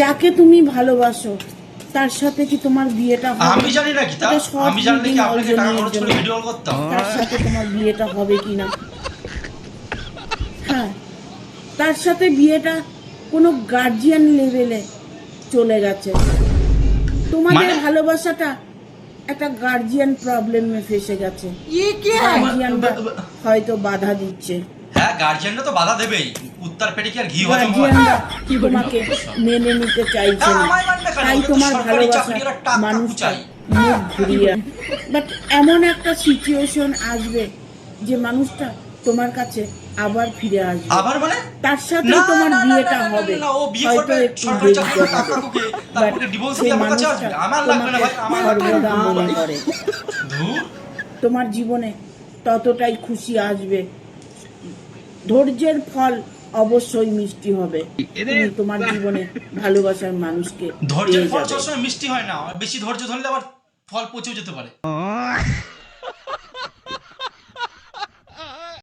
যাকে তুমি ভালোবাসো তার সাথে কি তোমার বিয়েটা হবে? আমি জানি না কি তা আমি জানলে কি আপনাকে টাকা খরচ করে ভিডিও করতাম? তার সাথে তোমার বিয়েটা হবে কিনা? হ্যাঁ, তার সাথে বিয়েটা কোনো গার্জিয়ান লেভেলে চলে গেছে। তোমাদের ভালোবাসাটা একটা গার্জিয়ান প্রবলেমে ফেসে গেছে। গার্জিয়ানরা হয়তো বাধা দিচ্ছে। হ্যাঁ, গার্জিয়ানরা তো বাধা দেবেই, উত্তর পেটে কি আর ঘি হজম হয়? গার্জিয়ানরা তোমাকে মেনে নিতে চাইছে না, তাই তোমার ভালোবাসা মানুষটা মুখ ঘুরিয়ে। বাট এমন একটা সিচুয়েশন আসবে যে মানুষটা তোমার কাছে আবার ফিরে আসবে, আবার মানে তার সাথে তোমার বিয়েটা হবে, হয়তো একটু দেরি হবে, বাট সেই মানুষটা তোমাকে সর্বদা মনে করে। তোমার জীবনে ততটাই খুশি আসবে, ধৈর্যের ফল অবশ্যই মিষ্টি হবে। তুমি তোমার জীবনে ভালোবাসার মানুষকে ধৈর্যের ফল সবসময় মিষ্টি হয় না, বেশি ধৈর্য ধরলে আবার ফল পচেও যেতে পারে।